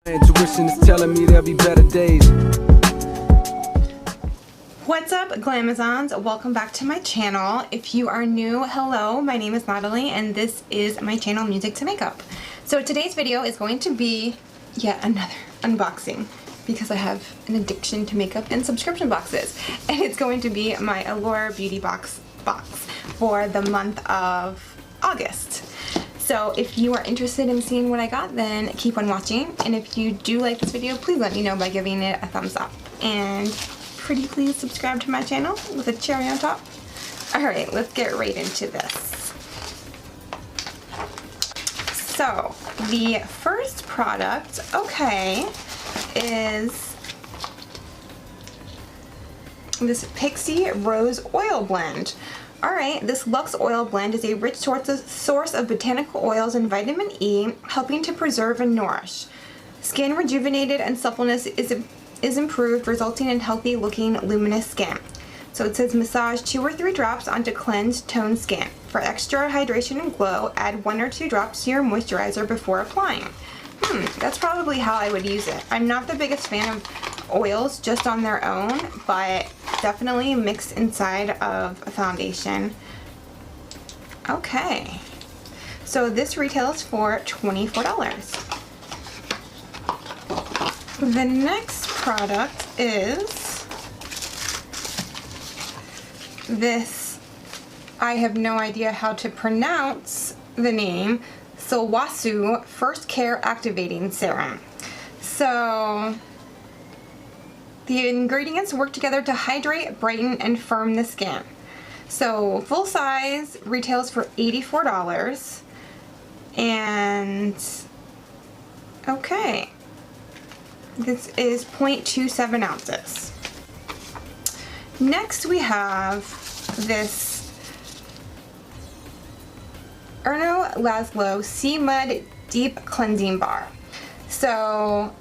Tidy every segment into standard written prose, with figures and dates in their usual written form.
Intuition is telling me there'll be better days. What's up, Glamazons? Welcome back to my channel. If you are new, hello, my name is Natalie and this is my channel Music to Makeup. So today's video is going to be yet another unboxing because I have an addiction to makeup and subscription boxes. And it's going to be my Allure beauty box for the month of August. So if you are interested in seeing what I got, then keep on watching. And if you do like this video, please let me know by giving it a thumbs up. And pretty please subscribe to my channel with a cherry on top. Alright, let's get right into this. So, the first product, is this Pixi Rose Oil Blend. Alright, this Luxe Oil Blend is a rich source of botanical oils and vitamin E, helping to preserve and nourish. Skin rejuvenated and suppleness is improved, resulting in healthy looking luminous skin. So it says massage 2 or 3 drops onto cleansed toned skin. For extra hydration and glow, add 1 or 2 drops to your moisturizer before applying. That's probably how I would use it. I'm not the biggest fan of oils just on their own, but definitely mixed inside of a foundation. Okay, so this retails for $24. The next product is this, I have no idea how to pronounce the name, Silwasu First Care Activating Serum. So the ingredients work together to hydrate, brighten, and firm the skin. So full size retails for $84. And okay, this is 0.27 ounces. Next we have this Erno Laszlo Sea Mud Deep Cleansing Bar. So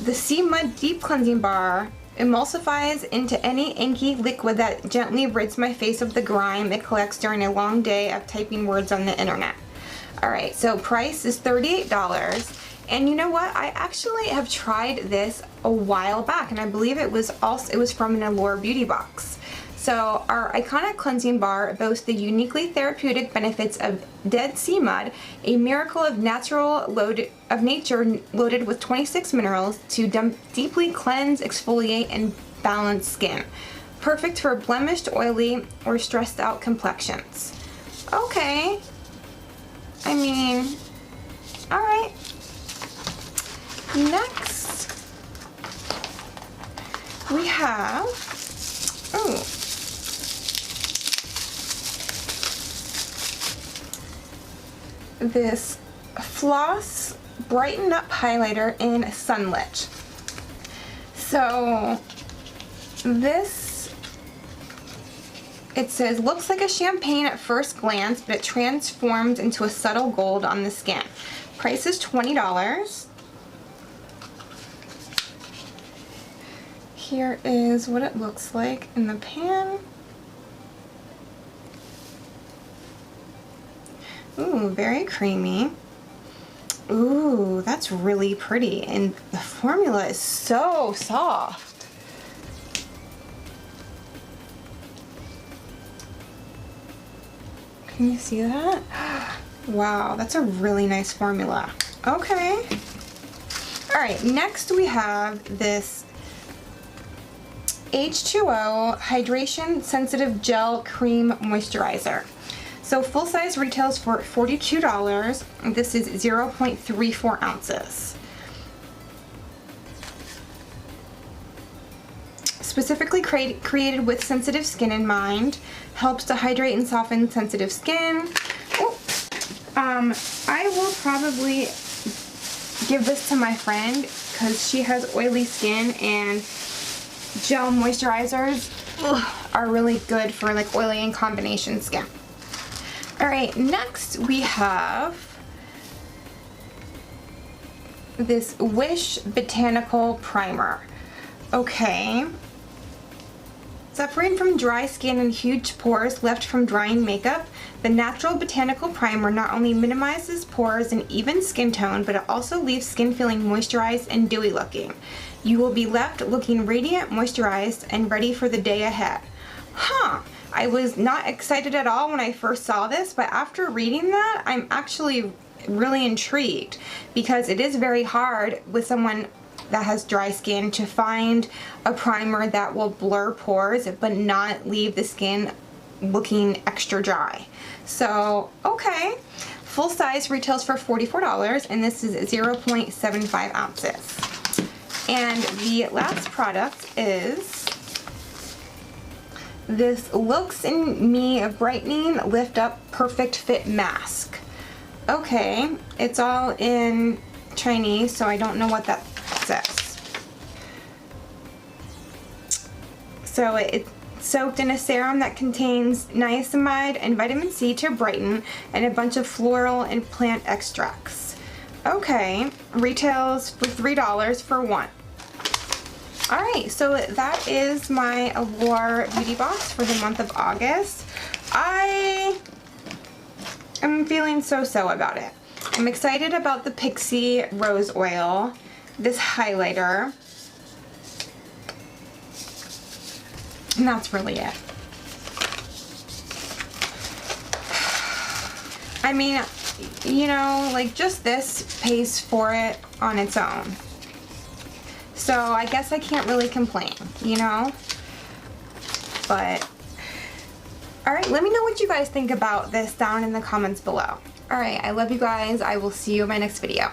the Sea Mud Deep Cleansing Bar emulsifies into any inky liquid that gently rids my face of the grime it collects during a long day of typing words on the internet. Alright, so price is $38. And you know what? I actually have tried this a while back, and I believe it was from an Allure beauty box. So our iconic cleansing bar boasts the uniquely therapeutic benefits of Dead Sea Mud, a miracle of nature loaded with 26 minerals to deeply cleanse, exfoliate, and balance skin. Perfect for blemished, oily, or stressed out complexions. Okay. I mean, alright. Next, we have, this Floss Brighten Up Highlighter in Sunlit. So this, it says, looks like a champagne at first glance, but it transforms into a subtle gold on the skin. Price is $20. Here is what it looks like in the pan. Ooh, very creamy. Ooh, that's really pretty. And the formula is so soft. Can you see that? Wow, that's a really nice formula. Okay. Alright, next we have this H2O Hydration Sensitive Gel Cream Moisturizer. So full size retails for $42. This is 0.34 ounces. Specifically created with sensitive skin in mind, helps to hydrate and soften sensitive skin. I will probably give this to my friend because she has oily skin, and gel moisturizers are really good for like oily and combination skin. Alright, next we have this Wish Botanical Primer. Okay. Suffering from dry skin and huge pores left from drying makeup, the natural Botanical Primer not only minimizes pores and even skin tone, but it also leaves skin feeling moisturized and dewy looking. You will be left looking radiant, moisturized, and ready for the day ahead. I was not excited at all when I first saw this, but after reading that, I'm actually really intrigued, because it is very hard with someone that has dry skin to find a primer that will blur pores but not leave the skin looking extra dry. So, okay. Full size retails for $44, and this is 0.75 ounces. And the last product is this Looks in Me Brightening Lift Up Perfect Fit Mask. Okay, it's all in Chinese, so I don't know what that says. So it's soaked in a serum that contains niacinamide and vitamin C to brighten, and a bunch of floral and plant extracts. Okay, retails for $3 for one. Alright, so that is my Allure beauty box for the month of August. I am feeling so-so about it. I'm excited about the Pixi Rose Oil, this highlighter, and that's really it. I mean, you know, like, just this pays for it on its own. So I guess I can't really complain, you know? But, alright, let me know what you guys think about this down in the comments below. Alright, I love you guys. I will see you in my next video.